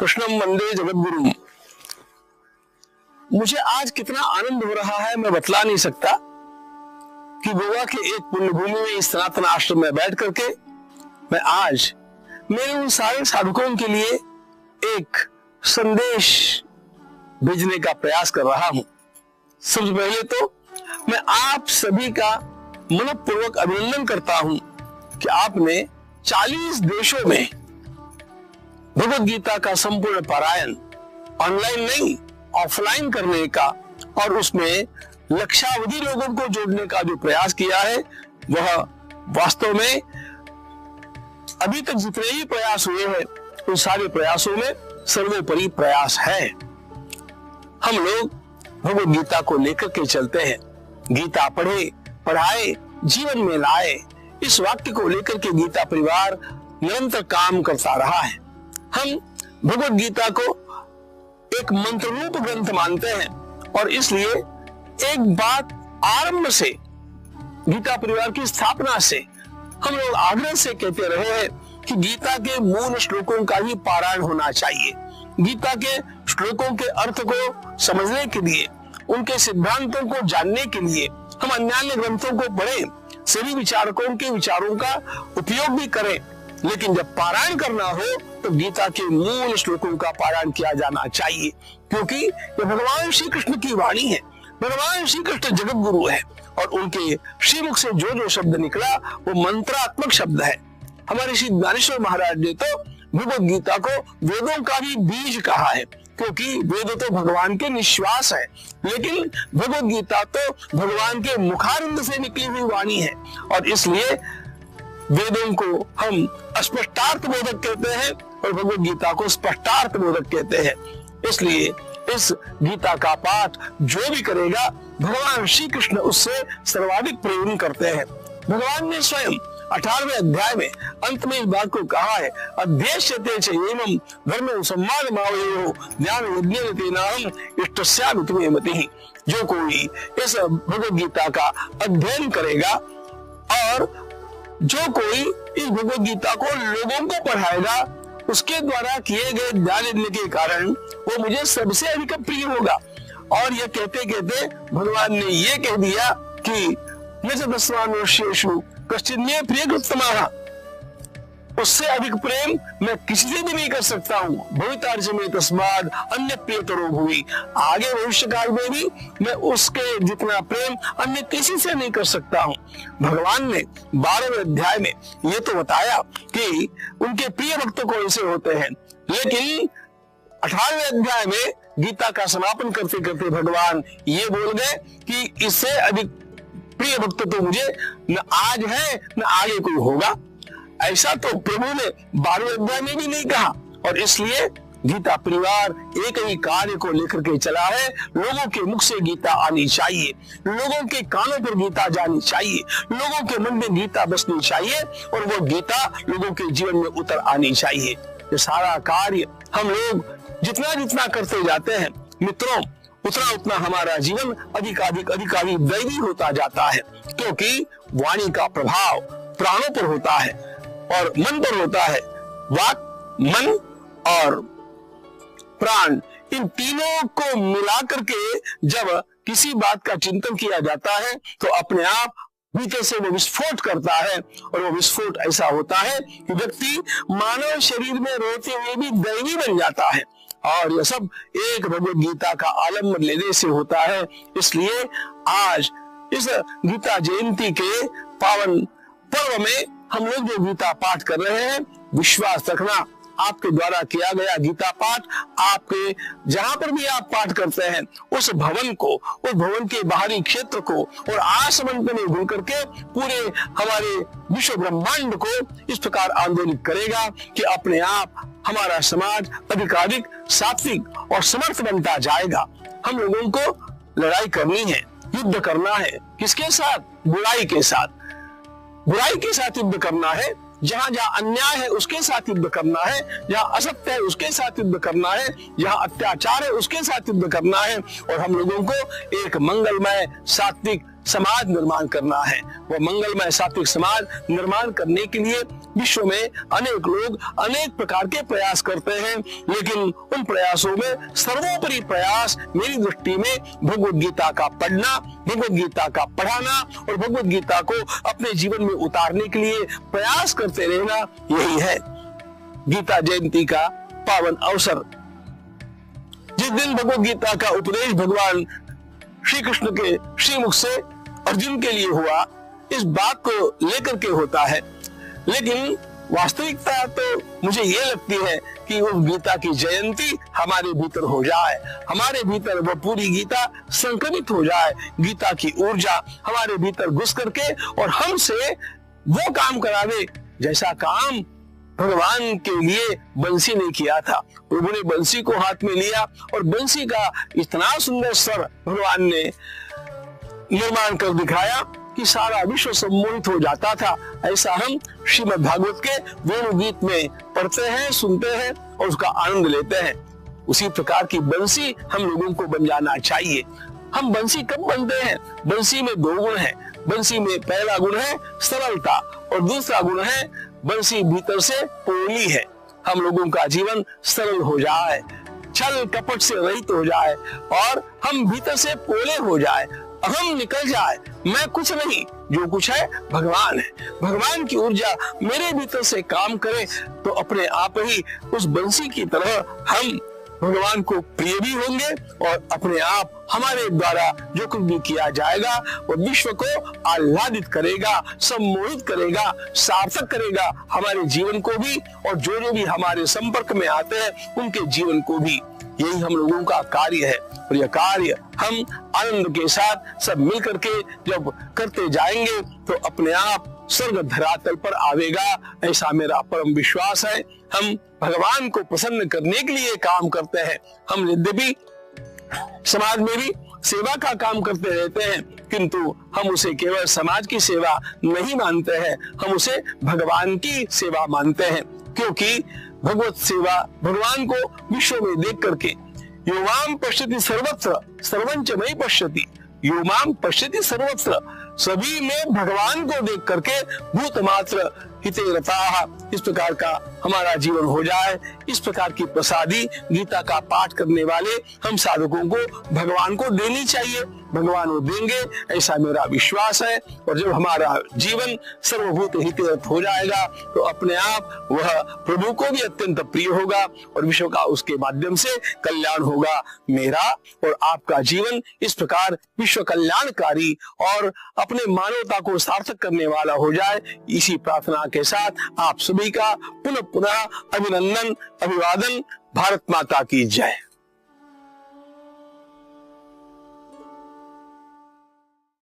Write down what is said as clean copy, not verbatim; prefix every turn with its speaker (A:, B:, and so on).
A: कृष्णम वंदे जगद्गुरुम। मुझे आज कितना आनंद हो रहा है मैं बतला नहीं सकता कि गोवा के एक पुण्यभूमि में इस सनातन आश्रम में बैठ करके मैं आज मेरे उन सारे साधकों के लिए एक संदेश भेजने का प्रयास कर रहा हूं। सबसे पहले तो मैं आप सभी का मनपूर्वक अभिनंदन करता हूं कि आपने 40 देशों में भगवद गीता का संपूर्ण पारायण ऑनलाइन नहीं ऑफलाइन करने का और उसमें लक्षावधि लोगों को जोड़ने का जो प्रयास किया है वह वास्तव में अभी तक जितने ही प्रयास हुए हैं उन सारे प्रयासों में सर्वोपरि प्रयास है। हम लोग भगवद गीता को लेकर के चलते हैं। गीता पढ़े पढ़ाए जीवन में लाए, इस वाक्य को लेकर के गीता परिवार निरंतर काम करता रहा है। हम भगवद गीता को एक मंत्र रूप ग्रंथ मानते हैं और इसलिए एक बात आरंभ से गीता परिवार की स्थापना से हम लोग आग्रह से कहते रहे हैं कि गीता के मूल श्लोकों का ही पारायण होना चाहिए। गीता के श्लोकों के अर्थ को समझने के लिए, उनके सिद्धांतों को जानने के लिए हम अन्य ग्रंथों को पढ़ें, सभी विचारकों के विचारों का उपयोग भी करें, लेकिन जब पारायण करना हो तो गीता के मूल श्लोकों का पारायण किया जाना चाहिए, क्योंकि ये भगवान श्री कृष्ण की वाणी है। भगवान श्री कृष्ण जगत गुरु है और उनके श्रीमुख से जो जो शब्द निकला वो मंत्रात्मक शब्द है। हमारे श्री ज्ञानेश्वर महाराज ने तो भगवद गीता को वेदों का भी बीज कहा है, क्योंकि वेद तो भगवान के निश्वास है, लेकिन भगवद गीता तो भगवान के मुखारविंद से निकली हुई वाणी है और इसलिए वेदों को हम अस्पष्टार्थ बोधक कहते हैं और भगवद गीता को स्पष्टार्थ बोधक कहते हैं। इसलिए इस गीता का पाठ जो भी करेगा भगवान श्री कृष्ण उससे सर्वाधिक प्रेम करते हैं। भगवान ने स्वयं 18वें अध्याय में अंत में इस बात को कहा है, अध्येष्यते च एवं धर्म संवाद भावयोः ज्ञान यज्ञेन तेनाहं इष्टस्यामिति मतिः। जो कोई इस भगवद गीता का अध्ययन करेगा और जो कोई इस भगवद गीता को लोगों को पढ़ाएगा उसके द्वारा किए गए ज्ञान यज्ञ के कारण वो मुझे सबसे अधिक प्रिय होगा। और ये कहते कहते भगवान ने ये कह दिया कि न दस्वानुष्येषु कश्चित् मे प्रियकृततमः, उससे अधिक प्रेम मैं किसी से भी नहीं कर सकता हूँ। भवितार्य में तस्माद अन्य प्रियतरो भुवि, आगे भविष्य काल में भी मैं उसके जितना प्रेम अन्य किसी से नहीं कर सकता हूँ। भगवान ने 12वें अध्याय में ये तो बताया कि उनके प्रिय भक्त कौन से होते हैं, लेकिन 18वें अध्याय में गीता का समापन करते करते भगवान ये बोल गए कि इससे अधिक प्रिय भक्त तो मुझे न आज है न आगे कोई होगा। ऐसा तो प्रभु ने 12वें अध्याय में भी नहीं कहा और इसलिए गीता परिवार एक ही कार्य को लेकर के चला है। लोगों के मुख से गीता आनी चाहिए, लोगों के कानों पर गीता जानी चाहिए, लोगों के मन में गीता बसनी चाहिए और वो गीता लोगों के जीवन में उतर आनी चाहिए। ये सारा कार्य हम लोग जितना जितना करते जाते हैं मित्रों, उतना उतना हमारा जीवन अधिकाधिक दैवी होता जाता है, क्योंकि वाणी का प्रभाव प्राणों पर होता है और मन पर होता है। वाक, मन और प्राण, इन तीनों को मिलाकर के जब किसी बात का चिंतन किया जाता है तो अपने आप भीतर से वो विस्फोट करता है और वो विस्फोट ऐसा होता है कि व्यक्ति मानव शरीर में रहते हुए भी दैवी बन जाता है और यह सब एक भगवद गीता का आलम्बन लेने से होता है। इसलिए आज इस गीता जयंती के पावन पर्व में हम लोग जो गीता पाठ कर रहे हैं, विश्वास रखना आपके द्वारा किया गया गीता पाठ आपके जहां पर भी आप पाठ करते हैं उस भवन को, उस भवन के बाहरी क्षेत्र को और आसमंत में घूम करके पूरे हमारे विश्व ब्रह्मांड को इस प्रकार आंदोलित करेगा कि अपने आप हमारा समाज अधिकाधिक सात्विक और समर्थ बनता जाएगा। हम लोगों को लड़ाई करनी है, युद्ध करना है। किसके साथ? बुराई के साथ। बुराई के साथ युद्ध करना है। जहां जहां अन्याय है उसके साथ युद्ध करना है, जहां असत्य है उसके साथ युद्ध करना है, जहां अत्याचार है उसके साथ युद्ध करना है और हम लोगों को एक मंगलमय सात्विक समाज निर्माण करना है। वह मंगलमय सात्विक समाज निर्माण करने के लिए विश्व में अनेक लोग अनेक प्रकार के प्रयास करते हैं, लेकिन उन प्रयासों में सर्वोपरि प्रयास मेरी दृष्टि में भगवद गीता का पढ़ना, भगवद गीता का पढ़ाना और भगवद गीता को अपने जीवन में उतारने के लिए प्रयास करते रहना, यही है। गीता जयंती का पावन अवसर, जिस दिन भगवद गीता का उपदेश भगवान श्री कृष्ण के श्रीमुख से अर्जुन के लिए हुआ, इस बात को लेकर के होता है, लेकिन वास्तविकता तो मुझे ये लगती है कि उस गीता की जयंती हमारे भीतर हो जाए, हमारे भीतर वो पूरी गीता संक्रमित हो जाए, गीता की ऊर्जा हमारे भीतर घुस करके और हमसे वो काम करावे जैसा काम भगवान के लिए बंसी ने किया था। प्रभु ने बंसी को हाथ में लिया और बंसी का इतना सुंदर स्वर भगवान ने निर्माण कर दिखाया कि सारा विश्व सम्मोहित हो जाता था। ऐसा हम श्रीमद् भागवत के वेणु गीत में पढ़ते हैं, सुनते हैं और उसका आनंद लेते हैं। उसी प्रकार की बंसी हम लोगों को बन जाना चाहिए। हम बंसी कब बनते हैं? बंसी में दो गुण है। बंसी में पहला गुण है सरलता और दूसरा गुण है बंसी भीतर से पोली है। हम लोगों का जीवन सरल हो जाए, छल कपट से रहित हो जाए और हम भीतर से पोले हो जाए, अहम निकल जाए, मैं कुछ नहीं, जो कुछ है भगवान है। भगवान की ऊर्जा मेरे भीतर से काम करे तो अपने आप ही उस बंसी की तरह हम भगवान को प्रिय भी होंगे और अपने आप हमारे द्वारा जो कुछ भी किया जाएगा वो विश्व को आह्लादित करेगा, सम्मोहित करेगा, सार्थक करेगा हमारे जीवन को भी और जो भी हमारे संपर्क में आते हैं उनके जीवन को भी। यही हम लोगों का कार्य है और यह कार्य हम आनंद के साथ सब मिल करके जब करते जाएंगे तो अपने आप स्वर्ग धरातल पर आवेगा, ऐसा मेरा परम विश्वास है। हम भगवान को प्रसन्न करने के लिए काम करते हैं। हम यद्यपि समाज में भी सेवा का काम करते रहते हैं, किंतु हम उसे केवल समाज की सेवा नहीं मानते हैं, हम उसे भगवान की सेवा मानते हैं। क्योंकि भगवत सेवा भगवान को विश्व में देख करके यो माम पश्यति सर्वत्र सर्वंच मयि पश्यति, यो माम पश्यति सर्वत्र, सभी में भगवान को देख करके भूत मात्र हिते रताः, इस प्रकार का हमारा जीवन हो जाए। इस प्रकार की प्रसादी गीता का पाठ करने वाले हम साधकों को भगवान को देनी चाहिए। भगवान वो देंगे ऐसा मेरा विश्वास है। और जब हमारा जीवन सर्वभूत हितरत हो जाएगा तो अपने आप वह प्रभु को भी अत्यंत प्रिय होगा और विश्व का उसके माध्यम से कल्याण होगा। मेरा और आपका जीवन इस प्रकार विश्व कल्याणकारी और अपने मानवता को सार्थक करने वाला हो जाए। इसी प्रार्थना के साथ आप सभी का पुनः पुनः अभिनंदन, अभिवादन। भारत माता की जय।